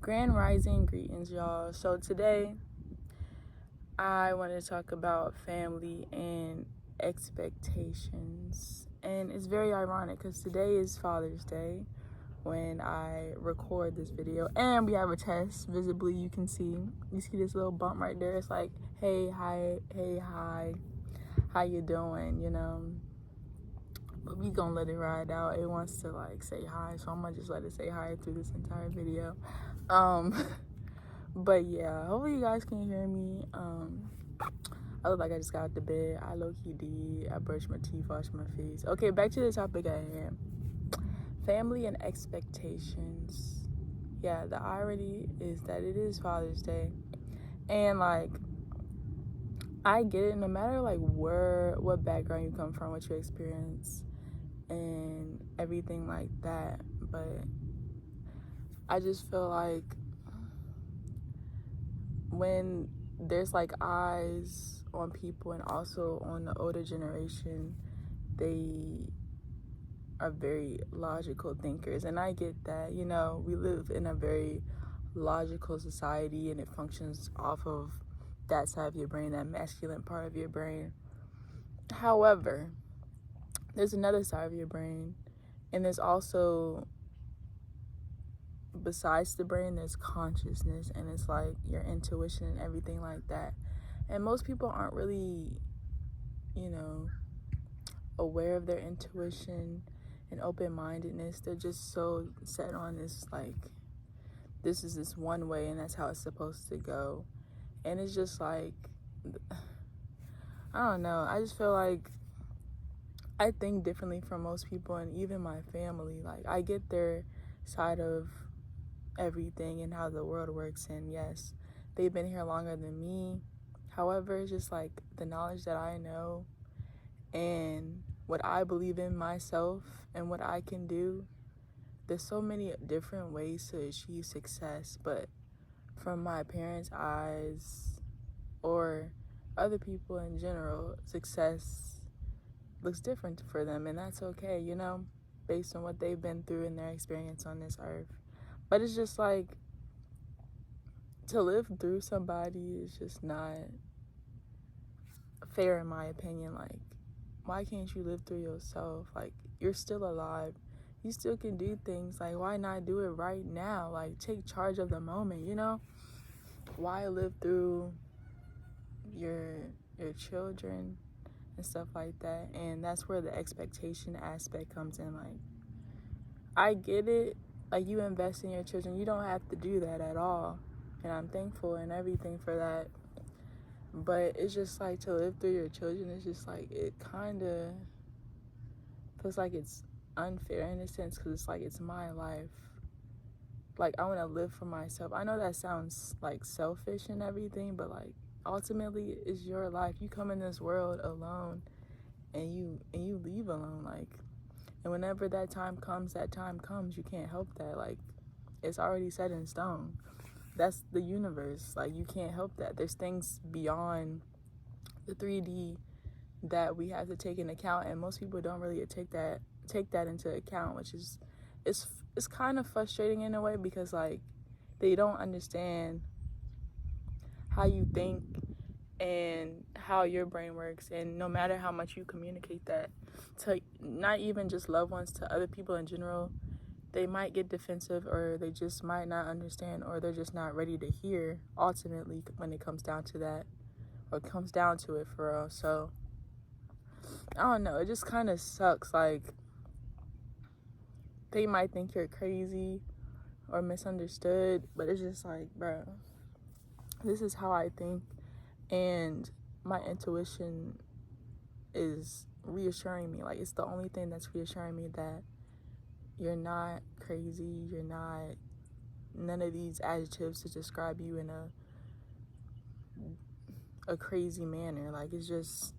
Grand Rising greetings, y'all. So today I want to talk about family and expectations. And it's very ironic because today is Father's Day when I record this video, and we have a test. Visibly you see this little bump right there. It's like, hey, hi, how you doing, but we gonna let it ride out. It wants to like say hi, so I'm gonna just let it say hi through this entire video. But yeah, hopefully you guys can hear me. I look like I just got out the bed. I low-key did. I brushed my teeth, washed my face. Okay, back to the topic at hand. Family and expectations. Yeah, the irony is that it is Father's Day. And like, I get it, no matter like what background you come from, what you experience and everything like that. But I just feel like when there's like eyes on people and also on the older generation, they are very logical thinkers, and I get that. We live in a very logical society and it functions off of that side of your brain, that masculine part of your brain. However, there's another side of your brain, and there's also, besides the brain, there's consciousness, and it's like your intuition and everything like that. And most people aren't really, aware of their intuition and open-mindedness. They're just so set on this, like, this is this one way and that's how it's supposed to go. And it's just like, I don't know. I just feel like I think differently from most people, and even my family. Like, I get their side of everything and how the world works, and yes, they've been here longer than me. However, it's just like the knowledge that I know and what I believe in myself and what I can do. There's so many different ways to achieve success, but from my parents' eyes or other people in general, success looks different for them, and that's okay, based on what they've been through and their experience on this earth. But it's just like, to live through somebody is just not fair in my opinion. Like, why can't you live through yourself? Like, you're still alive. You still can do things. Like, why not do it right now? Like, take charge of the moment, Why live through your children and stuff like that? And that's where the expectation aspect comes in. Like, I get it. Like, you invest in your children. You don't have to do that at all. And I'm thankful and everything for that. But it's just like, to live through your children, it's just like, it kind of feels like it's unfair in a sense, because it's like, it's my life. Like, I want to live for myself. I know that sounds like selfish and everything, but like, ultimately it's your life. You come in this world alone, and you leave alone. Like, and whenever that time comes. You can't help that. Like, it's already set in stone. That's the universe. Like, you can't help that. There's things beyond the 3D that we have to take into account, and most people don't really take that into account, which is, it's kind of frustrating in a way, because like, they don't understand how you think and how your brain works. And no matter how much you communicate that to not even just loved ones, to other people in general, they might get defensive, or they just might not understand, or they're just not ready to hear, ultimately, when it comes down to that, or comes down to it for real. So I don't know, it just kind of sucks. Like, they might think you're crazy or misunderstood, but it's just like, bro, this is how I think, and my intuition is reassuring me. Like, it's the only thing that's reassuring me that you're not crazy, you're not none of these adjectives to describe you in a crazy manner. Like, it's just,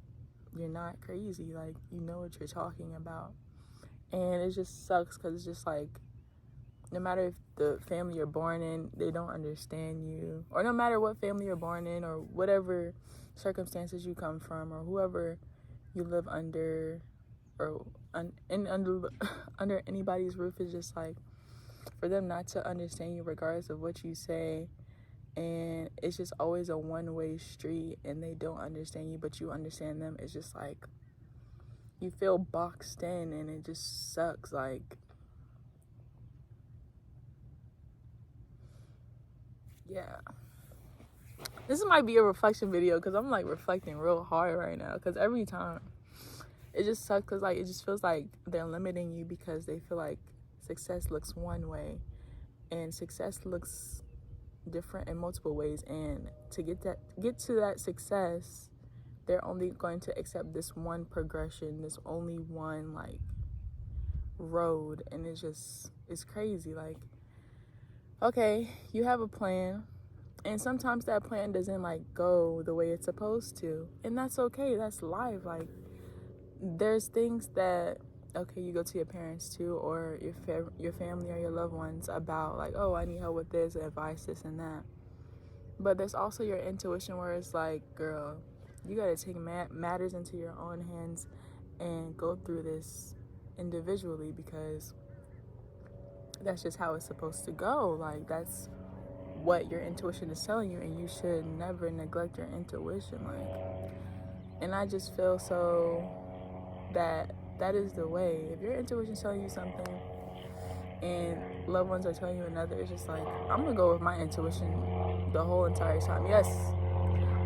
you're not crazy. Like, you know what you're talking about. And it just sucks, because it's just like, no matter if the family you're born in, they don't understand you, or no matter what family you're born in, or whatever circumstances you come from, or whoever you live under, or under anybody's roof, is just like, for them not to understand you regardless of what you say, and it's just always a one-way street, and they don't understand you but you understand them. It's just like you feel boxed in, and it just sucks. Like, yeah, this might be a reflection video because I'm like reflecting real hard right now, because every time it just sucks, because like it just feels like they're limiting you because they feel like success looks one way, and success looks different in multiple ways, and to get to that success, they're only going to accept this one progression, this only one like road, and it's crazy. Like, okay, you have a plan, and sometimes that plan doesn't like go the way it's supposed to, and that's okay. That's life. Like, there's things that, okay, you go to your parents too, or your family or your loved ones about like, oh, I need help with this, advice, this and that. But there's also your intuition, where it's like, girl, you gotta take matters into your own hands and go through this individually, because that's just how it's supposed to go. Like, that's what your intuition is telling you, and you should never neglect your intuition. Like, and I just feel so that is the way. If your intuition's telling you something and loved ones are telling you another, it's just like, I'm gonna go with my intuition the whole entire time. Yes,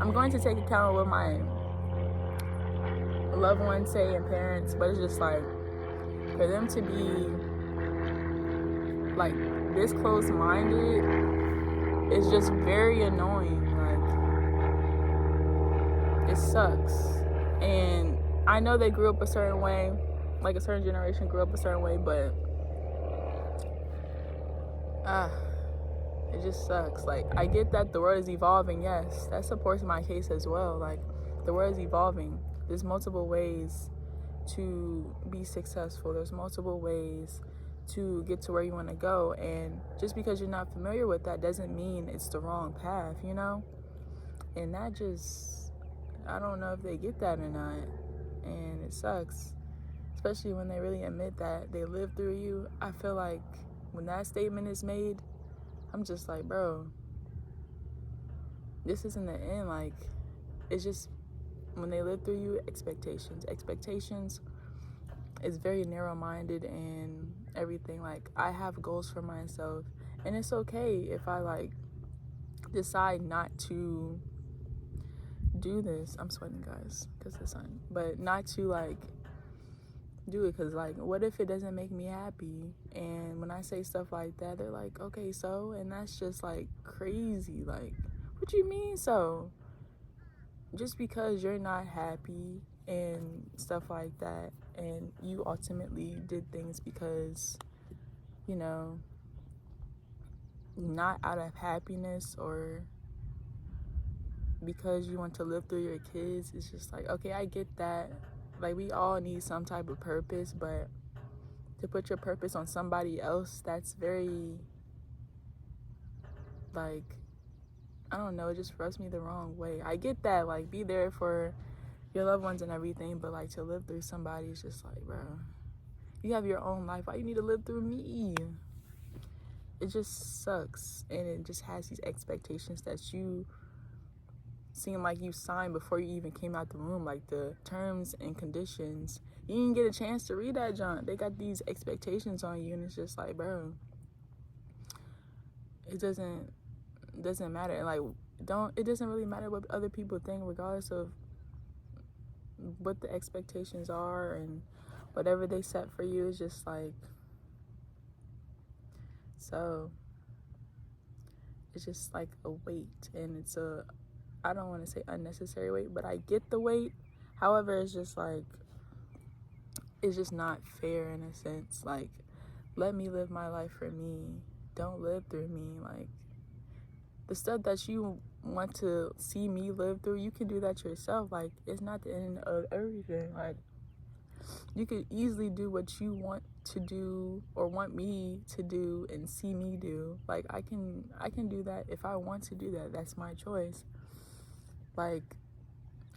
I'm going to take account of what my loved ones say and parents, but it's just like, for them to be like this close-minded is just very annoying. Like, it sucks. And I know they grew up a certain way, like a certain generation grew up a certain way, but it just sucks. Like, I get that the world is evolving. Yes, that supports my case as well. Like, the world is evolving. There's multiple ways to be successful. There's multiple ways to get to where you want to go. And just because you're not familiar with that doesn't mean it's the wrong path, you know? And that just, I don't know if they get that or not. And it sucks, especially when they really admit that they lived through you. I feel like when that statement is made, I'm just like, bro, this isn't the end. Like, it's just, when they live through you, expectations is very narrow-minded and everything. Like, I have goals for myself, and it's okay if I like decide not to do this. I'm sweating, guys, because the sun, but not to like do it, because like, what if it doesn't make me happy? And when I say stuff like that, they're like, okay, so, and that's just like crazy. Like, what do you mean so? Just because you're not happy and stuff like that, and you ultimately did things because, you know, not out of happiness or because you want to live through your kids, it's just like, okay, I get that. Like, we all need some type of purpose, but to put your purpose on somebody else, that's very, like, I don't know, it just rubs me the wrong way. I get that, like, be there for your loved ones and everything, but like, to live through somebody is just like, bro, you have your own life. Why you need to live through me? It just sucks, and it just has these expectations that you seem like you signed before you even came out the womb, like the terms and conditions. You didn't get a chance to read that, John. They got these expectations on you, and it's just like, bro, it doesn't matter. And like, it doesn't really matter what other people think, regardless of what the expectations are and whatever they set for you. Is just like, so it's just like a weight, and it's a, I don't want to say unnecessary weight, but I get the weight. However, it's just like, it's just not fair in a sense. Like, let me live my life for me. Don't live through me. Like, the stuff that you want to see me live through, you can do that yourself. Like, it's not the end of everything. Like, you could easily do what you want to do or want me to do and see me do. Like, I can do that if I want to do that. That's my choice. Like,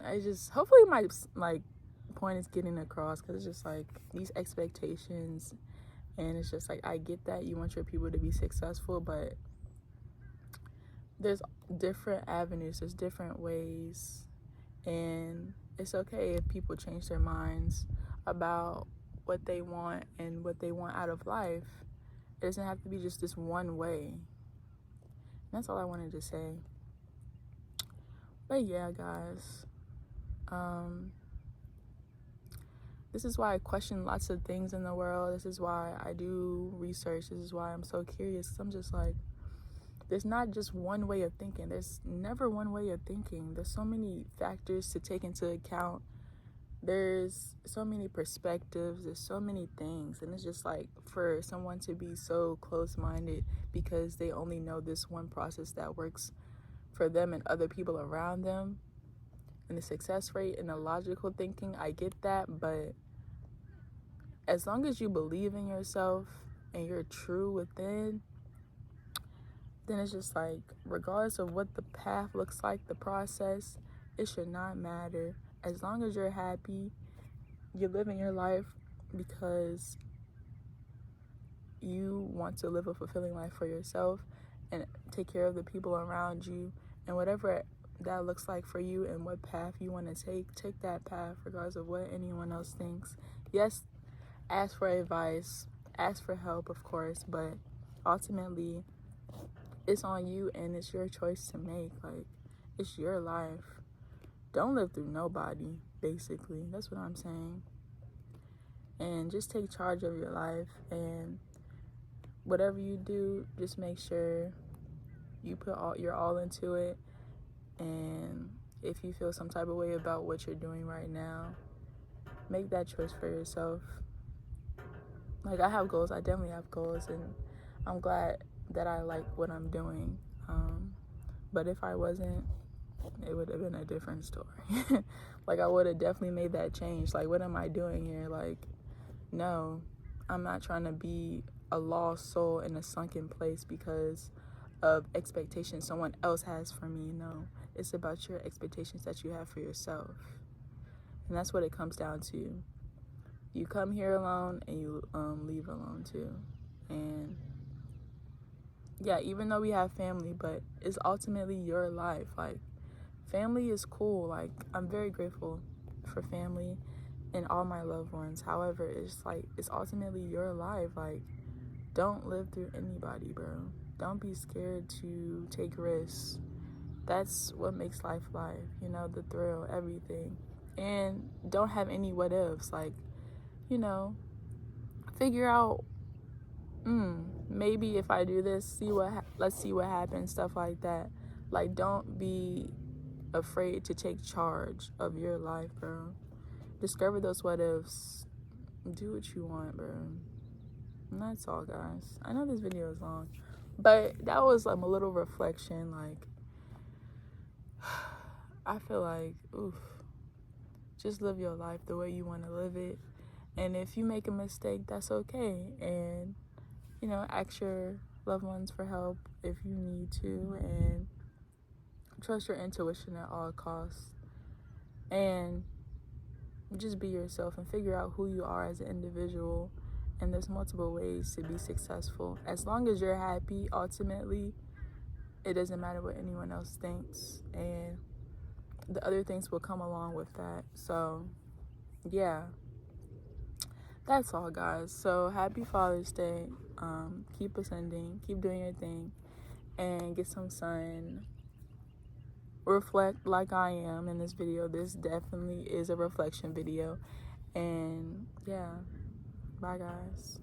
I just, hopefully my like point is getting across, because it's just like these expectations And it's just like, I get that you want your people to be successful, but there's different avenues, there's different ways, and it's okay if people change their minds about what they want and what they want out of life. It doesn't have to be just this one way. And that's all I wanted to say. But yeah, guys, this is why I question lots of things in the world. This is why I do research. This is why I'm so curious. I'm just like, there's not just one way of thinking. There's never one way of thinking. There's so many factors to take into account. There's so many perspectives. There's so many things. And it's just like, for someone to be so close-minded because they only know this one process that works for them and other people around them, and the success rate and the logical thinking, I get that. But as long as you believe in yourself and you're true within, then it's just like, regardless of what the path looks like, the process, it should not matter. As long as you're happy, you're living your life because you want to live a fulfilling life for yourself and take care of the people around you, and whatever that looks like for you and what path you want to take that path regardless of what anyone else thinks. Yes, ask for advice, ask for help, of course, but ultimately it's on you and it's your choice to make. Like, it's your life. Don't live through nobody, basically. That's what I'm saying. And just take charge of your life, and whatever you do, just make sure you put your all into it. And if you feel some type of way about what you're doing right now, make that choice for yourself. Like, I have goals. I definitely have goals, and I'm glad that I like what I'm doing. But if I wasn't, it would have been a different story. Like, I would have definitely made that change. Like, what am I doing here? Like, no, I'm not trying to be a lost soul in a sunken place because of expectations someone else has for me. No, it's about your expectations that you have for yourself. And that's what it comes down to. You come here alone and you leave alone too. And yeah, even though we have family, but it's ultimately your life. Like, family is cool. Like, I'm very grateful for family and all my loved ones. However, it's like, it's ultimately your life. Like, don't live through anybody, bro. Don't be scared to take risks. That's what makes life, you know, the thrill, everything. And don't have any what ifs. Like, you know, figure out, maybe if I do this, let's see what happens, stuff like that. Like, don't be afraid to take charge of your life, bro. Discover those what ifs. Do what you want, bro. And that's all, guys. I know this video is long, but that was like a little reflection. Like, I feel like, just live your life the way you want to live it. And if you make a mistake, that's okay. And, you know, ask your loved ones for help if you need to, and trust your intuition at all costs. And just be yourself and figure out who you are as an individual. And there's multiple ways to be successful. As long as you're happy, ultimately, it doesn't matter what anyone else thinks. And the other things will come along with that. So, yeah. That's all, guys. So, happy Father's Day. Keep ascending. Keep doing your thing. And get some sun. Reflect like I am in this video. This definitely is a reflection video. And, yeah. Bye, guys.